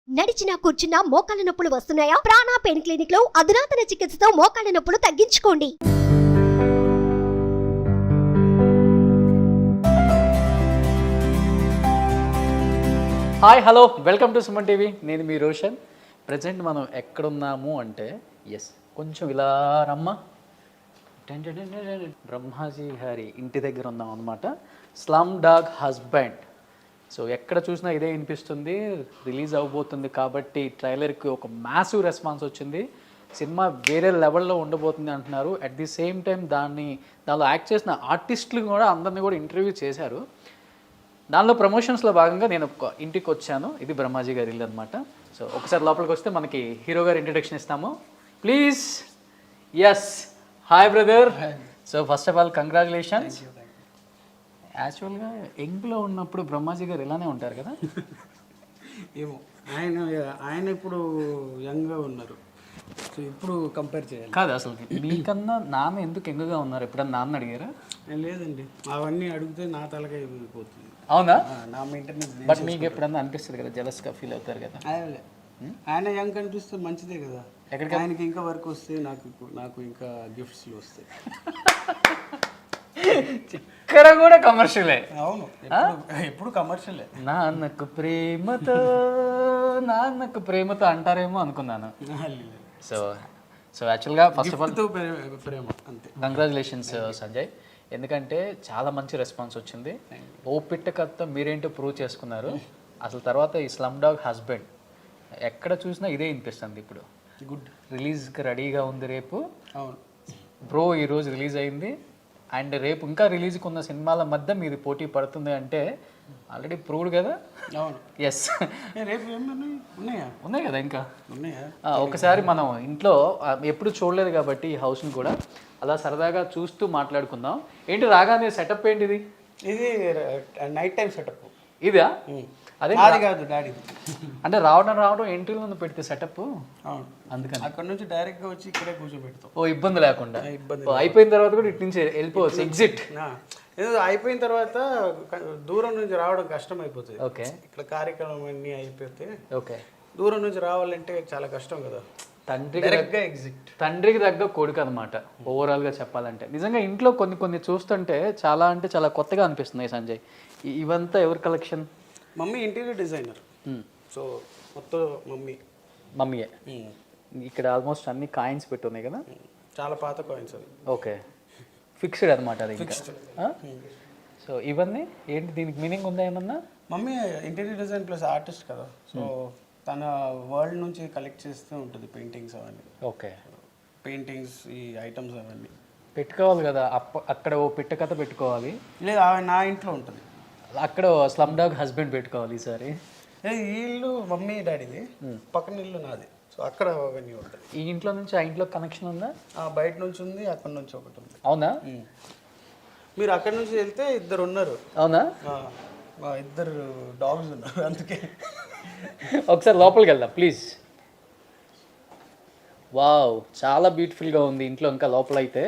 నడిచినా కూర్చున్నా మోకాళ్ళ నొప్పులు వస్తున్నాయా? ప్రాణ పెయిన్ క్లినిక్ లో అధునాతన చికిత్సతో మోకాళ్ళ నొప్పులు తగ్గించుకోండి. Hi hello welcome to Suman TV. నేను మీ రోషన్. ప్రజెంట్ మనం ఎక్కడున్నాము అంటే కొంచెం ఇలా రమ్మ బ్రహ్మాజీ గారి ఇంటి దగ్గర ఉన్నాం అనమాట. Slum dog husband. సో ఎక్కడ చూసినా ఇదే వినిపిస్తుంది. రిలీజ్ అవ్వబోతుంది కాబట్టి ట్రైలర్కి ఒక మ్యాసివ్ రెస్పాన్స్ వచ్చింది. సినిమా వేరే లెవెల్లో ఉండబోతుంది అంటున్నారు. అట్ ది సేమ్ టైం దానిలో యాక్ట్ చేసిన ఆర్టిస్టులు కూడా అందరినీ కూడా ఇంటర్వ్యూ చేశారు. దానిలో ప్రమోషన్స్లో భాగంగా నేను ఒక ఇంటికి వచ్చాను. ఇది బ్రహ్మాజీ గారి ఇల్లు అనమాట. సో ఒకసారి లోపలికి వస్తే మనకి హీరో గారు ఇంట్రడక్షన్ ఇస్తాము. Please. Yes, hi brother. So first of all congratulations. యాక్చువల్గా యంగ్లో ఉన్నప్పుడు బ్రహ్మాజీ గారు ఇలానే ఉంటారు కదా? ఏమో, ఆయన ఇప్పుడు యంగ్గా ఉన్నారు. సో ఇప్పుడు కంపేర్ చేయాలి కాదు, అసలు మీకన్నా నాన్న ఎందుకు యంగ్గా ఉన్నారు? ఎప్పుడన్నా నాన్న అడిగారా? లేదండి, అవన్నీ అడిగితే నా తలకాయ పోతుంది. అవునా? నా మెయింటెనెన్స్. బట్ మీకు ఎప్పుడన్నా అనిపిస్తుంది కదా, జెలస్గా ఫీల్ అవుతారు కదా? ఆయన యంగ్ కనిపిస్తే మంచిదే కదా. ఎక్కడికి? ఆయనకి ఇంకా వర్క్ వస్తే నాకు ఇంకా గిఫ్ట్స్లు వస్తాయి. ఇక్కడ కూడా కమర్షియలే. అవును, ఎప్పుడు కమర్షియలే. నాన్నకు ప్రేమతో అంటారేమో అనుకున్నాను. సో యాక్చువల్గా ఫస్ట్ ఆఫ్ ఆల్ ప్రేమ అంతే. కంగ్రాచులేషన్స్ సంజయ్. ఎందుకంటే చాలా మంచి రెస్పాన్స్ వచ్చింది. ఓ పిట్ట కథ మీరేంటో ప్రూవ్ చేసుకున్నారు. అసలు తర్వాత ఈ స్లమ్ డాగ్ హస్బెండ్ ఎక్కడ చూసినా ఇదే వినిపిస్తుంది. ఇప్పుడు గుడ్. రిలీజ్కి రెడీగా ఉంది రేపు. అవును బ్రో, ఈరోజు రిలీజ్ అయింది. అండ్ రేపు ఇంకా రిలీజ్కి ఉన్న సినిమాల మధ్య మీది పోటీ పడుతుంది అంటే ఆల్రెడీ ప్రూవ్డ్ కదా? అవును. ఎస్. రేపు ఏమన్నా ఉన్నాయి కదా ఇంకా. ఉన్నాయా? ఒకసారి మనం ఇంట్లో ఎప్పుడు చూడలేదు కాబట్టి ఈ హౌస్ని కూడా అలా సరదాగా చూస్తూ మాట్లాడుకుందాం. ఏంటి రాగానే సెటప్ ఏంటిది? ఇది నైట్ టైం సెటప్. ఇదా? అదే కాదు డాడీ. అంటే రావడం ఎంట్రీలో ముందు పెడితే సెటప్. అవును, అందుకని అక్కడ నుంచి డైరెక్ట్ గా వచ్చి ఇక్కడే కూర్చోబెడతాం. ఓ ఇబ్బంది లేకుండా. అయిపోయిన తర్వాత కూడా ఇటు నుంచి వెళ్ళిపోవచ్చు, ఎగ్జిట్. ఏదో అయిపోయిన తర్వాత దూరం నుంచి రావడం కష్టం అయిపోతుంది. ఓకే. ఇక్కడ కార్యక్రమం అన్ని అయిపోతే ఓకే, దూరం నుంచి రావాలంటే చాలా కష్టం కదా. తండ్రికి తగ్గ కొడుకు అనమాట ఓవరాల్గా చెప్పాలంటే. నిజంగా ఇంట్లో కొన్ని చూస్తుంటే చాలా కొత్తగా అనిపిస్తున్నాయి సంజయ్. ఇవంతా ఎవరి collection? Mummy interior designer. So మొత్తం మమ్మీయే. ఇక్కడ ఆల్మోస్ట్ అన్ని కాయిన్స్ పెట్టున్నాయి కదా? చాలా పాత కాయిన్స్ అవి. ఓకే, ఫిక్స్డ్ అనమాట అది ఇంకా. సో ఇవన్నీ ఏంటి, దీనికి మీనింగ్ ఉందా ఏమన్నా? Mummy interior design plus artist కదా. సో తన వరల్డ్ నుంచి కలెక్ట్ చేస్తూ ఉంటుంది పెయింటింగ్స్ అవన్నీ. ఓకే, పెయింటింగ్స్, ఈ ఐటమ్స్ అవన్నీ పెట్టుకోవాలి కదా. అక్కడ ఓ పిట్ట కథ పెట్టుకోవాలి. లేదు, నా ఇంట్లో ఉంటుంది. అక్కడ స్లమ్ డాగ్ హస్బెండ్ పెట్టుకోవాలి ఈసారి. ఈ ఇల్లు మమ్మీ డాడీది, పక్కన ఇల్లు నాది. సో అక్కడ అవన్నీ ఉంటుంది. ఈ ఇంట్లో నుంచి ఆ ఇంట్లో కనెక్షన్ ఉందా? బయట నుంచి ఉంది, అక్కడ నుంచి ఒకటి ఉంది. అవునా? మీరు అక్కడ నుంచి వెళ్తే ఇద్దరు ఉన్నారు. అవునా? ఇద్దరు డాగ్స్ ఉన్నారు, అందుకే. ఒకసారి లోపలికి వెళ్దాం ప్లీజ్. వావ్, చాలా బ్యూటిఫుల్గా ఉంది ఇంట్లో. ఇంకా లోపల అయితే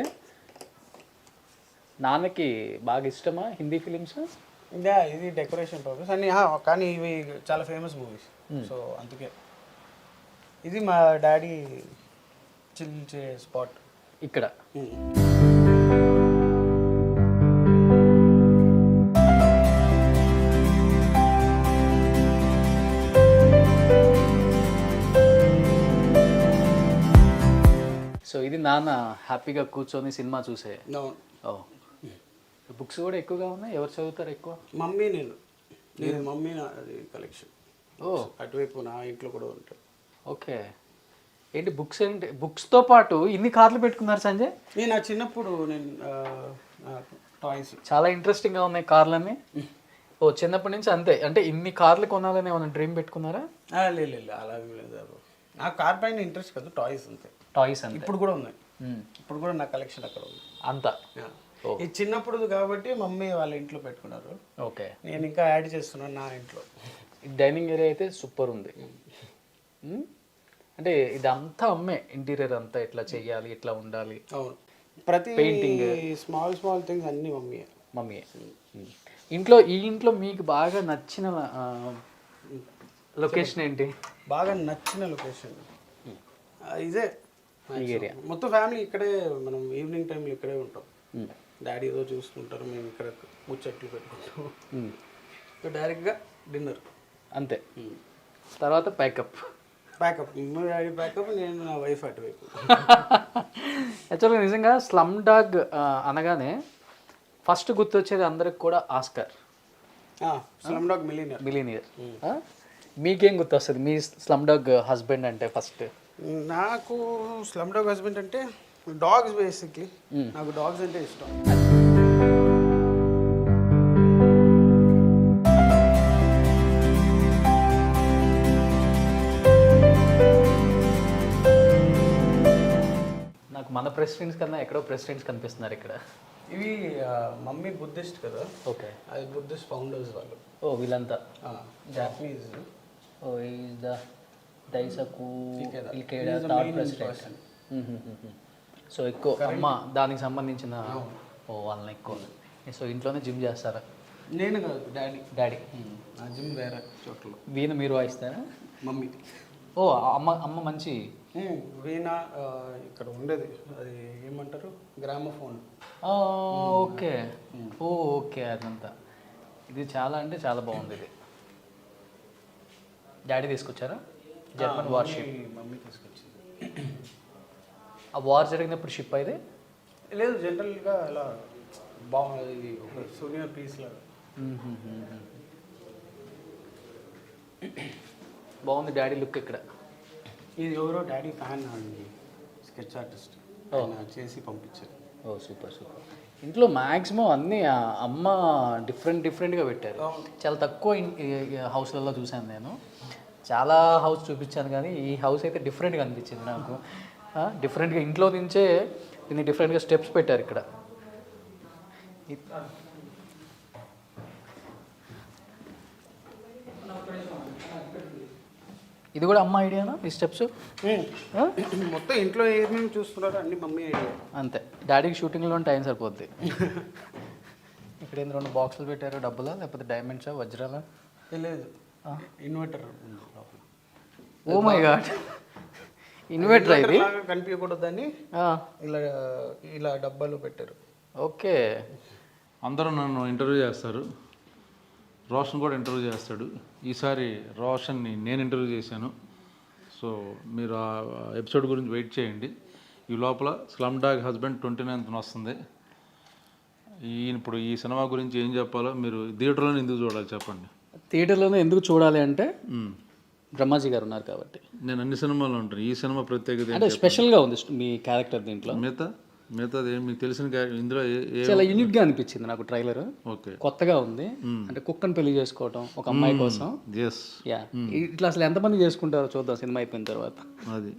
నాన్నకి బాగా ఇష్టమా హిందీ ఫిలిమ్స్? ఇది డెకరేషన్ పర్పస్ అన్ని, కానీ ఇవి చాలా ఫేమస్ మూవీస్. సో అందుకే ఇది మా డాడీ చిల్ చే స్పాట్ ఇక్కడ. సో ఇది నాన్న హ్యాపీగా కూర్చొని సినిమా చూసే. ఓ, బుక్స్ కూడా ఎక్కువగా ఉన్నాయి. ఎవరు చదువుతారు ఎక్కువ? మమ్మీ, నేను మమ్మీ అది కలెక్షన్. ఓ, అటువైపు నా ఇంట్లో కూడా ఉంటాడు. ఓకే. ఏంటి బుక్స్? ఏంటి బుక్స్తో పాటు ఇన్ని కార్లు పెట్టుకున్నారు సంజయ్? నా చిన్నప్పుడు నేను టాయ్స్ చాలా ఇంట్రెస్టింగ్గా ఉన్నాయి కార్లన్నీ. ఓ, చిన్నప్పటి నుంచి అంతే. అంటే ఇన్ని కార్లు కొనాలని ఏమైనా డ్రీమ్ పెట్టుకున్నారా? లేదు, అలాగే లేదు. నాకు కార్ పైన ఇంట్రెస్ట్ కాదు, టాయ్స్ అంతే. టాయ్స్ అంతే. ఇప్పుడు కూడా ఉన్నాయి. ఇప్పుడు కూడా నా కలెక్షన్ అక్కడ ఉంది అంతా. ఈ చిన్నప్పుడు కాబట్టి మమ్మీ వాళ్ళ ఇంట్లో పెట్టుకున్నారు. ఓకే, నేను ఇంకా యాడ్ చేస్తున్నాను నా ఇంట్లో. డైనింగ్ ఏరియా అయితే సూపర్ ఉంది. అంటే ఇదంతా అమ్మే, ఇంటీరియర్ అంతా ఇట్లా చెయ్యాలి, ఇట్లా ఉండాలి. అవును, ప్రతి పెయింటింగ్, స్మాల్ థింగ్స్ అన్ని మమ్మీ. ఈ ఇంట్లో మీకు బాగా నచ్చిన లొకేషన్ ఏంటి? బాగా నచ్చిన లొకేషన్ ఇదే. ఈ ఏరియా మొత్తం ఫ్యామిలీ ఇక్కడే, మనం ఈవినింగ్ టైంలో ఇక్కడే ఉంటాం. డాడీ ఏదో చూసుకుంటారు, మేము ఇక్కడ ముచ్చట్లు పెట్టుకుంటాం. ఇంకా డైరెక్ట్గా డిన్నర్ అంతే. తర్వాత ప్యాకప్. మా డాడీ ప్యాకప్, నేను నా వైఫ్ అటువైపు. యాక్చువల్గా నిజంగా స్లమ్ డాగ్ అనగానే ఫస్ట్ గుర్తొచ్చేది అందరికి కూడా ఆస్కర్, స్లమ్ డాగ్ మిలీనియర్. మీకేం గుర్తొస్తుంది మీ స్లమ్ డాగ్ హస్బెండ్ అంటే ఫస్ట్? నాకు స్లమ్ డాగ్ హస్బెండ్ అంటే డాగ్స్ బేసిక్లీ. నాకు డాగ్స్ అంటే ఇష్టం. నాకు మన ప్రెసిడెంట్స్ కన్నా ఎక్కడో ప్రెసిడెంట్స్ కనిపిస్తున్నారు ఇక్కడ. ఇవి మమ్మీ బుద్ధిస్ట్ కదా, ఓకే. అది బుద్ధిస్ట్ ఫౌండర్స్ వాళ్ళు. ఓ వీళ్ళంతా Japanese. Who is the Daisaku Ikeda He is the third main president. person. So ఎక్కువ అమ్మ దానికి సంబంధించిన వాళ్ళని ఎక్కువ. సో ఇంట్లోనే జిమ్ చేస్తారా? నేను కాదు, డాడీ. నా జిమ్ వేరే చోట్ల. వీణ మీరు వాయిస్తారా? మమ్మీ. ఓ అమ్మ మంచి. వీణ ఇక్కడ ఉండేది, అది ఏమంటారు, గ్రామోఫోన్. ఓకే. ఓకే అదంతా. ఇది చాలా అంటే చాలా బాగుంది. ఇది డాడీ తీసుకొచ్చారా? German worship. మమ్మీ తీసుకొచ్చింది. ఆ వార్ జరిగినప్పుడు షిప్ అయితే లేదు, జనరల్గా అలా బాగుంది, ఒక సూనియర్ పీస్ లాగా. బాగుంది డాడీ లుక్ ఇక్కడ. ఇది ఎవరో డాడీ ఫ్యాన్ అండి, స్కెచ్ ఆర్టిస్ట్ చేసి పంపించారు. ఓ సూపర్ సూపర్. ఇంట్లో మ్యాక్సిమం అన్నీ అమ్మ డిఫరెంట్గా పెట్టారు. చాలా తక్కువ హౌస్లలో చూశాను నేను. చాలా హౌస్ చూపించాను కానీ ఈ హౌస్ అయితే డిఫరెంట్గా అనిపించింది నాకు. డిఫరెంట్గా ఇంట్లో నుంచే దీన్ని డిఫరెంట్గా స్టెప్స్ పెట్టారు ఇక్కడ. ఇది కూడా అమ్మ ఐడియానా ఈ స్టెప్స్? మొత్తం ఇంట్లో ఏమేమి చూస్తున్నారో అన్ని మమ్మీ ఐడియా. అంతే. డాడీకి షూటింగ్లో టైం సరిపోద్ది. ఇక్కడ ఏంది 2 బాక్సులు పెట్టారు, డబ్బులా లేకపోతే డైమండ్సా వజ్రాలా? లేదు, inverter. Oh my God, inverter ఇది కనిపించకూడదని ఇలా డబ్బాలో పెట్టారు. ఓకే. అందరూ నన్ను ఇంటర్వ్యూ చేస్తారు, రోషన్ కూడా ఇంటర్వ్యూ చేస్తాడు. ఈసారి రోషన్ని నేను ఇంటర్వ్యూ చేశాను. సో మీరు ఆ ఎపిసోడ్ గురించి వెయిట్ చేయండి. ఈ లోపల స్లమ్ డాగ్ హస్బెండ్ 29th వస్తుంది. ఇప్పుడు ఈ సినిమా గురించి ఏం చెప్పాలో మీరు థియేటర్లోనే ఎందుకు చూడాలి చెప్పండి. థియేటర్లోనే ఎందుకు చూడాలి అంటే బ్రహ్మాజీ గారు ఉన్నారు కాబట్టి. నేను అన్ని సినిమాల్లో ఉంటాను, ఈ సినిమా ప్రత్యేకత అంటే స్పెషల్గా ఉంది మీ క్యారెక్టర్ దీంట్లో. మిగతాది మీకు తెలిసిన ఇందులో చాలా యూనిక్గా అనిపించింది నాకు ట్రైలర్. ఓకే, కొత్తగా ఉంది. అంటే కుక్కను పెళ్లి చేసుకోవటం ఒక అమ్మాయి కోసం. యా, ఇట్లా అసలు ఎంతమంది చేసుకుంటారో చూద్దాం సినిమా అయిపోయిన తర్వాత. అది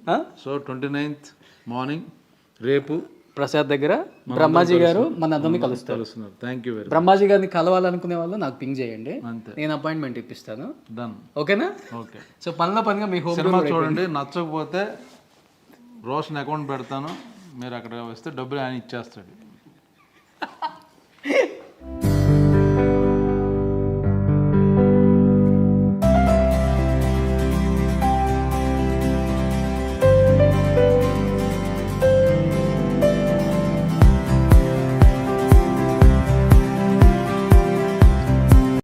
సో 29th మార్నింగ్ రేపు ప్రసాద్ దగ్గర బ్రహ్మాజీ గారు మన అందరినీ కలుస్తారు. Thank you very much. Brahmaji గారిని కలవాలనుకునే వాళ్ళు నాకు పింగ్ చేయండి, అంతే. నేను అపాయింట్మెంట్ ఇప్పిస్తాను. డన్. ఓకేనా? ఓకే. సో పనిలో పనిగా మీ హోమ్ సినిమా చూడండి, నచ్చకపోతే రోషన్ అకౌంట్ పెడతాను, మీరు అక్కడ వస్తే డబ్బులు ఆయన ఇచ్చేస్తాడు.